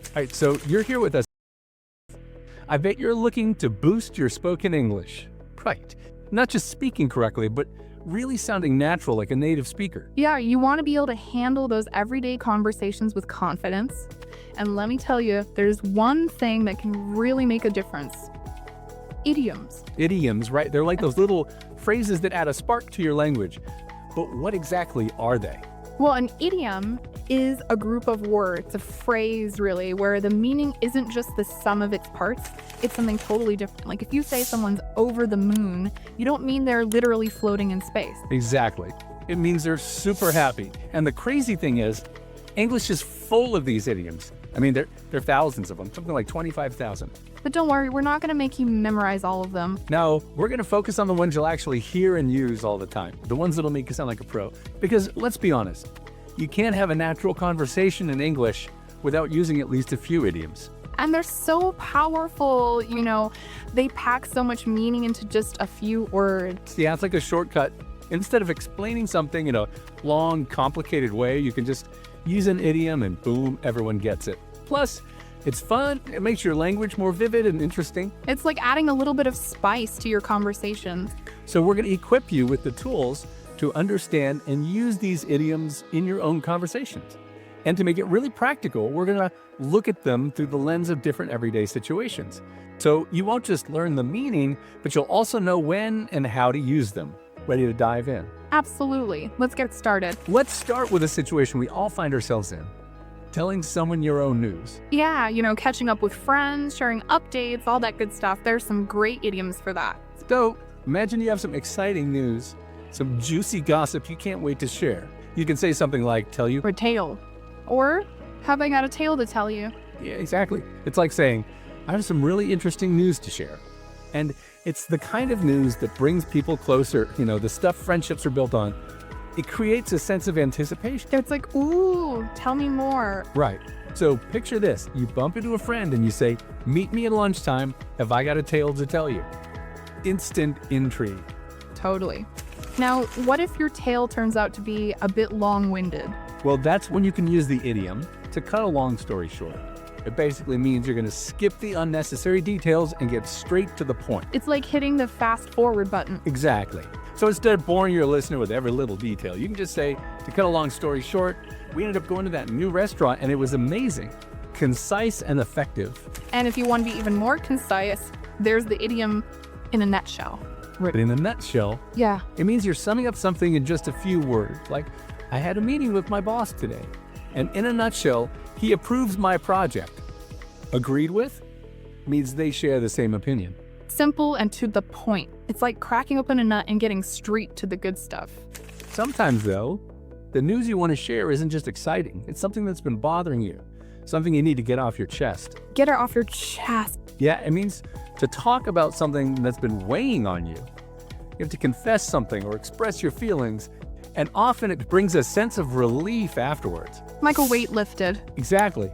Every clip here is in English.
All right, so you're here with us. I bet you're looking to boost your spoken English. Right. Not just speaking correctly, but really sounding natural like a native speaker. Yeah, you want to be able to handle those everyday conversations with confidence. And let me tell you, there's one thing that can really make a difference. Idioms. Idioms, right? They're like those little phrases that add a spark to your language. But what exactly are they? Well, an idiom is a group of words, a phrase really, where the meaning isn't just the sum of its parts, it's something totally different. Like if you say someone's over the moon, you don't mean they're literally floating in space. Exactly. It means they're super happy. And the crazy thing is, English is full of these idioms. I mean, there are thousands of them, something like 25,000. But don't worry, we're not going to make you memorize all of them. No, we're going to focus on the ones you'll actually hear and use all the time, the ones that'll make you sound like a pro. Because let's be honest, you can't have a natural conversation in English without using at least a few idioms. And they're so powerful, they pack so much meaning into just a few words. Yeah, it's like a shortcut. Instead of explaining something in a long, complicated way, you can just use an idiom and boom, everyone gets it. Plus, it's fun, it makes your language more vivid and interesting. It's like adding a little bit of spice to your conversations. So we're going to equip you with the tools to understand and use these idioms in your own conversations. And to make it really practical, we're going to look at them through the lens of different everyday situations. So you won't just learn the meaning, but you'll also know when and how to use them. Ready to dive in? Absolutely. Let's get started. Let's start with a situation we all find ourselves in. Telling someone your own news. Yeah, catching up with friends, sharing updates, all that good stuff. There's some great idioms for that. So imagine you have some exciting news, some juicy gossip you can't wait to share. You can say something like, tell you. Or tale. Or, have I got a tale to tell you? Yeah, exactly. It's like saying, I have some really interesting news to share. And it's the kind of news that brings people closer, the stuff friendships are built on. It creates a sense of anticipation. It's like, ooh, tell me more. Right. So picture this. You bump into a friend and you say, meet me at lunchtime. Have I got a tale to tell you? Instant intrigue. Totally. Now, what if your tale turns out to be a bit long-winded? Well, that's when you can use the idiom to cut a long story short. It basically means you're going to skip the unnecessary details and get straight to the point. It's like hitting the fast forward button. Exactly. So instead of boring your listener with every little detail, you can just say, to cut a long story short, we ended up going to that new restaurant and it was amazing. Concise and effective. And if you want to be even more concise, there's the idiom in a nutshell. Right. In a nutshell, yeah, it means you're summing up something in just a few words. Like, I had a meeting with my boss today, and in a nutshell, he approves my project. Agreed with means they share the same opinion. Simple and to the point. It's like cracking open a nut and getting straight to the good stuff. Sometimes, though, the news you want to share isn't just exciting. It's something that's been bothering you, something you need to get off your chest. Get it off your chest. Yeah, it means to talk about something that's been weighing on you. You have to confess something or express your feelings, and often it brings a sense of relief afterwards. Like a weight lifted. Exactly.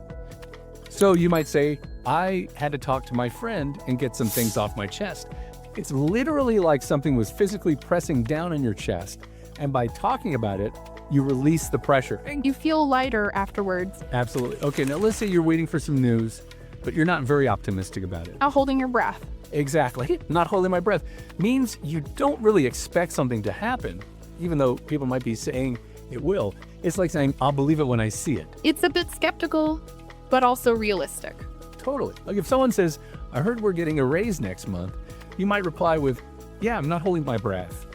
So you might say, I had to talk to my friend and get some things off my chest. It's literally like something was physically pressing down on your chest, and by talking about it, you release the pressure. You feel lighter afterwards. Absolutely. Okay, now let's say you're waiting for some news, but you're not very optimistic about it. Not holding your breath. Exactly. Not holding my breath means you don't really expect something to happen, even though people might be saying it will. It's like saying, I'll believe it when I see it. It's a bit skeptical, but also realistic. Totally. Like if someone says, I heard we're getting a raise next month, you might reply with, yeah, I'm not holding my breath.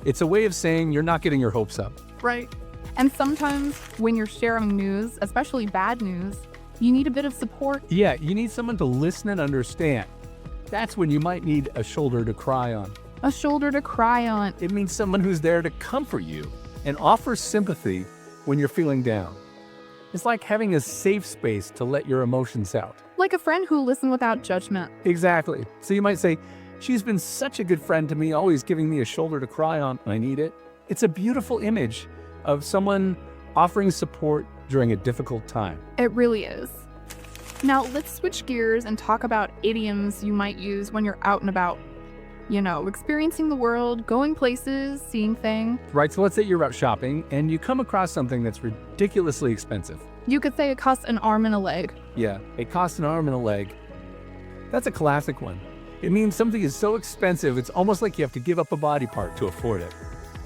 It's a way of saying you're not getting your hopes up. Right. And sometimes when you're sharing news, especially bad news, you need a bit of support. Yeah, you need someone to listen and understand. That's when you might need a shoulder to cry on. A shoulder to cry on. It means someone who's there to comfort you and offer sympathy when you're feeling down. It's like having a safe space to let your emotions out. Like a friend who listens without judgment. Exactly. So you might say, she's been such a good friend to me, always giving me a shoulder to cry on when I need it. It's a beautiful image of someone offering support during a difficult time. It really is. Now let's switch gears and talk about idioms you might use when you're out and about. Experiencing the world, going places, seeing things. Right, so let's say you're out shopping and you come across something that's ridiculously expensive. You could say it costs an arm and a leg. Yeah, it costs an arm and a leg. That's a classic one. It means something is so expensive, it's almost like you have to give up a body part to afford it.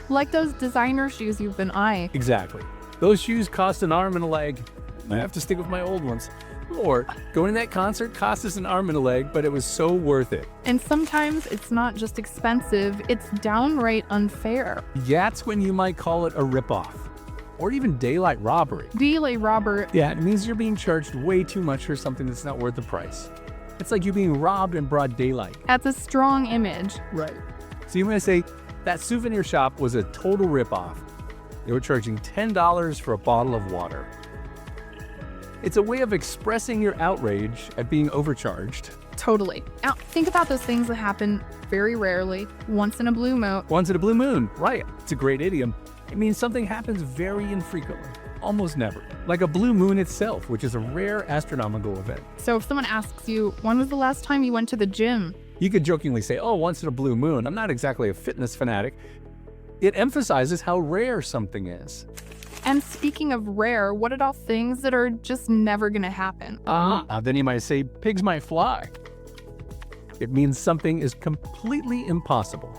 Like those designer shoes you've been eyeing. Exactly. Those shoes cost an arm and a leg. I have to stick with my old ones. Or going to that concert cost us an arm and a leg, but it was so worth it. And sometimes it's not just expensive, it's downright unfair. That's when you might call it a ripoff. Or even daylight robbery. Delay robber. Yeah, it means you're being charged way too much for something that's not worth the price. It's like you being robbed in broad daylight. That's a strong image. Right. So you might say, that souvenir shop was a total ripoff. They were charging $10 for a bottle of water. It's a way of expressing your outrage at being overcharged. Totally. Now, think about those things that happen very rarely, once in a blue moon. Once in a blue moon, right. It's a great idiom. It means something happens very infrequently, almost never. Like a blue moon itself, which is a rare astronomical event. So if someone asks you, when was the last time you went to the gym? You could jokingly say, oh, once in a blue moon. I'm not exactly a fitness fanatic. It emphasizes how rare something is. And speaking of rare, what about things that are just never gonna happen? Then you might say, pigs might fly. It means something is completely impossible.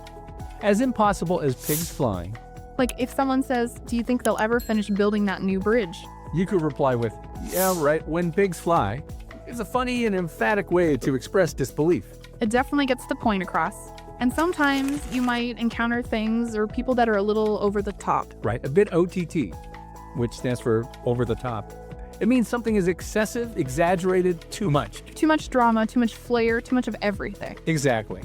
As impossible as pigs flying. Like if someone says, do you think they'll ever finish building that new bridge? You could reply with, yeah, right, when pigs fly. It's a funny and emphatic way to express disbelief. It definitely gets the point across. And sometimes you might encounter things or people that are a little over the top. Right, a bit OTT, which stands for over the top. It means something is excessive, exaggerated, too much. Too much drama, too much flair, too much of everything. Exactly.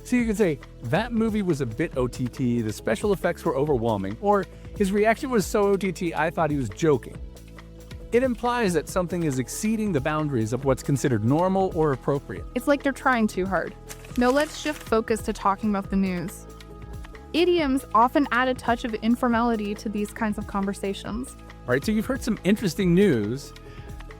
So you could say, that movie was a bit OTT, the special effects were overwhelming, or his reaction was so OTT, I thought he was joking. It implies that something is exceeding the boundaries of what's considered normal or appropriate. It's like they're trying too hard. Now let's shift focus to talking about the news. Idioms often add a touch of informality to these kinds of conversations. All right, so you've heard some interesting news,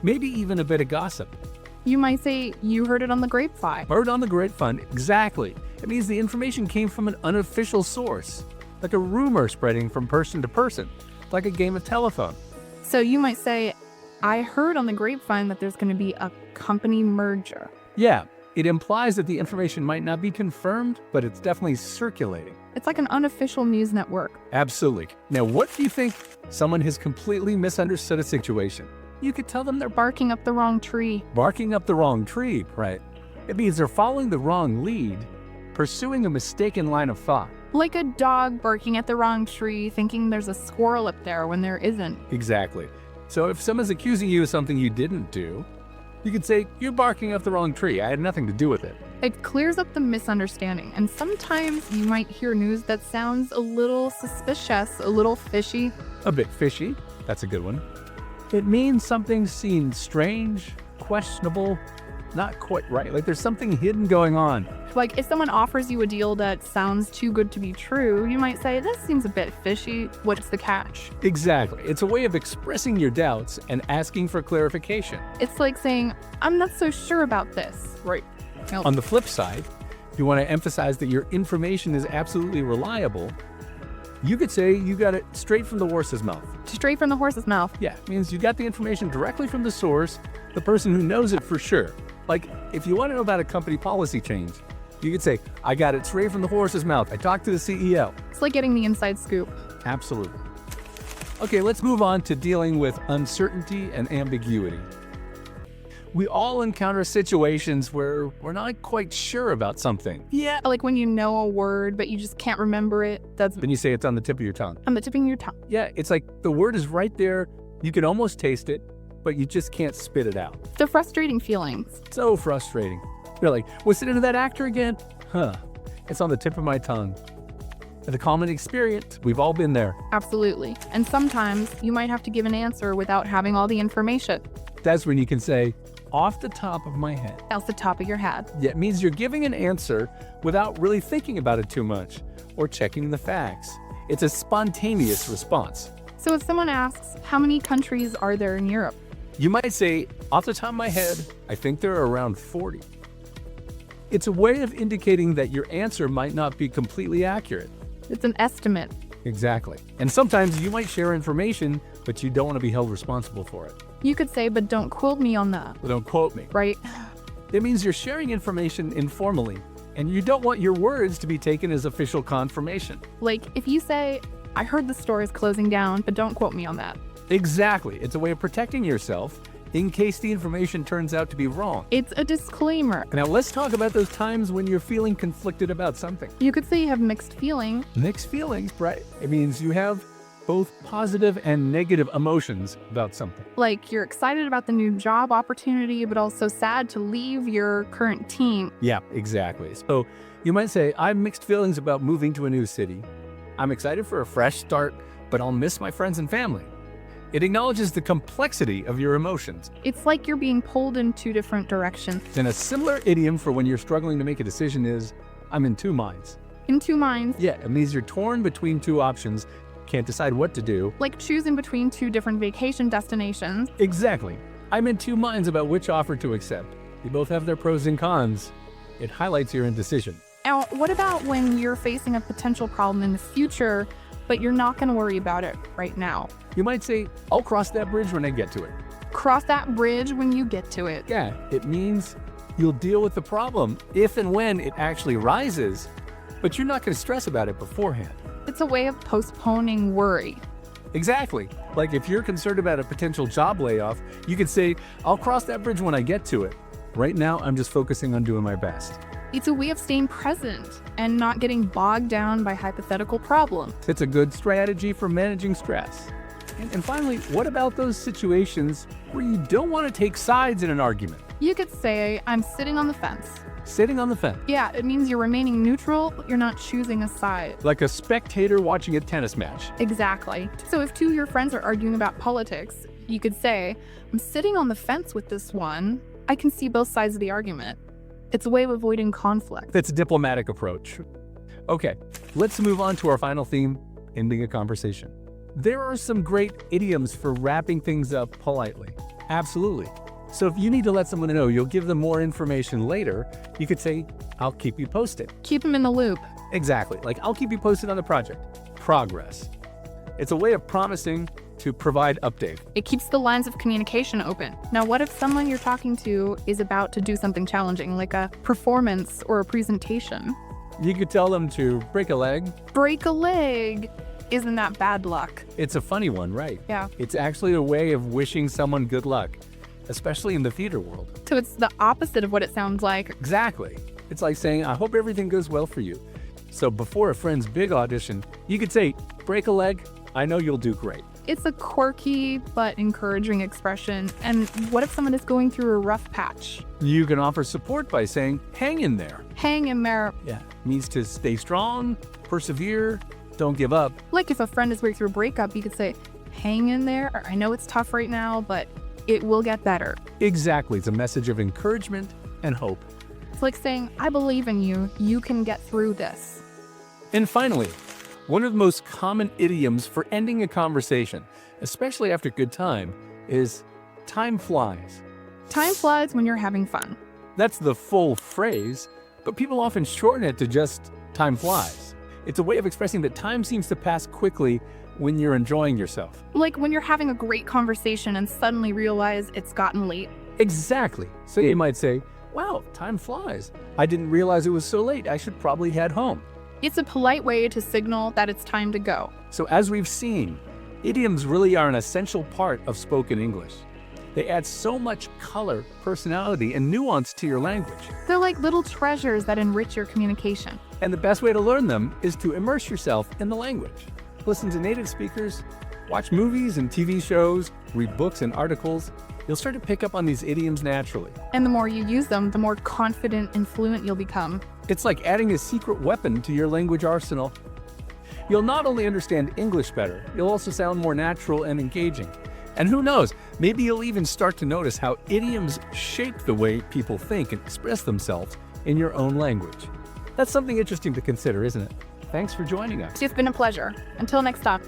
maybe even a bit of gossip. You might say, you heard it on the grapevine. Heard on the grapevine, exactly. It means the information came from an unofficial source, like a rumor spreading from person to person, like a game of telephone. So you might say, I heard on the grapevine that there's going to be a company merger. Yeah, it implies that the information might not be confirmed, but it's definitely circulating. It's like an unofficial news network. Absolutely. Now, what do you think someone has completely misunderstood a situation? You could tell them they're Barking up the wrong tree. barking up the wrong tree, right? It means they're following the wrong lead, pursuing a mistaken line of thought. Like a dog barking at the wrong tree, thinking there's a squirrel up there when there isn't. Exactly. So if someone's accusing you of something you didn't do, you could say, you're barking up the wrong tree. I had nothing to do with it. It clears up the misunderstanding, and sometimes you might hear news that sounds a little suspicious, a little fishy. A bit fishy. That's a good one. It means something seems strange, questionable, not quite right. Like there's something hidden going on. Like if someone offers you a deal that sounds too good to be true, you might say, this seems a bit fishy. What's the catch? Exactly. It's a way of expressing your doubts and asking for clarification. It's like saying, I'm not so sure about this. Right. Nope. On the flip side, if you want to emphasize that your information is absolutely reliable, you could say you got it straight from the horse's mouth. Straight from the horse's mouth. Yeah, it means you got the information directly from the source, the person who knows it for sure. Like, if you want to know about a company policy change, you could say, I got it straight from the horse's mouth. I talked to the CEO. It's like getting the inside scoop. Absolutely. Okay, let's move on to dealing with uncertainty and ambiguity. We all encounter situations where we're not quite sure about something. Yeah. Like when you know a word, but you just can't remember it. That's Then you say it's on the tip of your tongue. on the tip of your tongue. Yeah, it's like the word is right there. You can almost taste it, but you just can't spit it out. The frustrating feelings. So frustrating. You're like, what's the name of that actor again? Huh, it's on the tip of my tongue. The common experience, we've all been there. Absolutely. And sometimes you might have to give an answer without having all the information. That's when you can say, off the top of my head. Off the top of your head. Yeah, it means you're giving an answer without really thinking about it too much or checking the facts. It's a spontaneous response. So if someone asks, how many countries are there in Europe? You might say, off the top of my head, I think there are around 40. It's a way of indicating that your answer might not be completely accurate. It's an estimate. Exactly. And sometimes you might share information, but you don't want to be held responsible for it. You could say, but don't quote me on that, Don't quote me. right? It means you're sharing information informally, and you don't want your words to be taken as official confirmation. Like if you say, I heard the store is closing down, but don't quote me on that. Exactly. It's a way of protecting yourself in case the information turns out to be wrong. It's a disclaimer. Now let's talk about those times when you're feeling conflicted about something. You could say you have mixed feelings. Mixed feelings, right? It means you have both positive and negative emotions about something. Like you're excited about the new job opportunity, but also sad to leave your current team. Yeah, exactly. So you might say, I have mixed feelings about moving to a new city. I'm excited for a fresh start, but I'll miss my friends and family. It acknowledges the complexity of your emotions. It's like you're being pulled in two different directions. And a similar idiom for when you're struggling to make a decision is, I'm in two minds. In two minds. Yeah, it means you're torn between two options, can't decide what to do. Like choosing between two different vacation destinations. Exactly. I'm in two minds about which offer to accept. They both have their pros and cons. It highlights your indecision. Now, what about when you're facing a potential problem in the future, but you're not going to worry about it right now? You might say, I'll cross that bridge when I get to it. Cross that bridge when you get to it. Yeah, it means you'll deal with the problem if and when it actually rises, but you're not going to stress about it beforehand. It's a way of postponing worry. Exactly. Like if you're concerned about a potential job layoff, you could say, I'll cross that bridge when I get to it. Right now, I'm just focusing on doing my best. It's a way of staying present and not getting bogged down by hypothetical problems. It's a good strategy for managing stress. And finally, what about those situations where you don't want to take sides in an argument? You could say, I'm sitting on the fence. Sitting on the fence, Yeah, it means you're remaining neutral, you're not choosing a side. like a spectator watching a tennis match. Exactly. So if two of your friends are arguing about politics, you could say, I'm sitting on the fence with this one. I can see both sides of the argument. It's a way of avoiding conflict. That's a diplomatic approach. Okay, let's move on to our final theme, ending a conversation. There are some great idioms for wrapping things up politely. Absolutely. So if you need to let someone know you'll give them more information later, you could say, I'll keep you posted. Keep them in the loop. Exactly, like I'll keep you posted on the project. Progress. It's a way of promising to provide update. It keeps the lines of communication open. Now, what if someone you're talking to is about to do something challenging, like a performance or a presentation? You could tell them to break a leg. Break a leg. Isn't that bad luck? It's a funny one, right? Yeah. It's actually a way of wishing someone good luck, especially in the theater world. So it's the opposite of what it sounds like. Exactly. It's like saying, I hope everything goes well for you. So before a friend's big audition, you could say, break a leg, I know you'll do great. It's a quirky but encouraging expression. And what if someone is going through a rough patch? You can offer support by saying, hang in there. Hang in there. Yeah, it means to stay strong, persevere, don't give up. Like if a friend is going through a breakup, you could say, hang in there. Or, I know it's tough right now, but it will get better. Exactly, it's a message of encouragement and hope. It's like saying, I believe in you. You can get through this. And finally, one of the most common idioms for ending a conversation, especially after a good time, is time flies. Time flies when you're having fun. That's the full phrase, but people often shorten it to just time flies. It's a way of expressing that time seems to pass quickly when you're enjoying yourself. Like when you're having a great conversation and suddenly realize it's gotten late. Exactly. So you might say, wow, time flies. I didn't realize it was so late. I should probably head home. It's a polite way to signal that it's time to go. So as we've seen, idioms really are an essential part of spoken English. They add so much color, personality, and nuance to your language. They're like little treasures that enrich your communication. And the best way to learn them is to immerse yourself in the language. Listen to native speakers, watch movies and TV shows, read books and articles. You'll start to pick up on these idioms naturally. And the more you use them, the more confident and fluent you'll become. It's like adding a secret weapon to your language arsenal. You'll not only understand English better, you'll also sound more natural and engaging. And who knows, maybe you'll even start to notice how idioms shape the way people think and express themselves in your own language. That's something interesting to consider, isn't it? Thanks for joining us. It's been a pleasure. Until next time.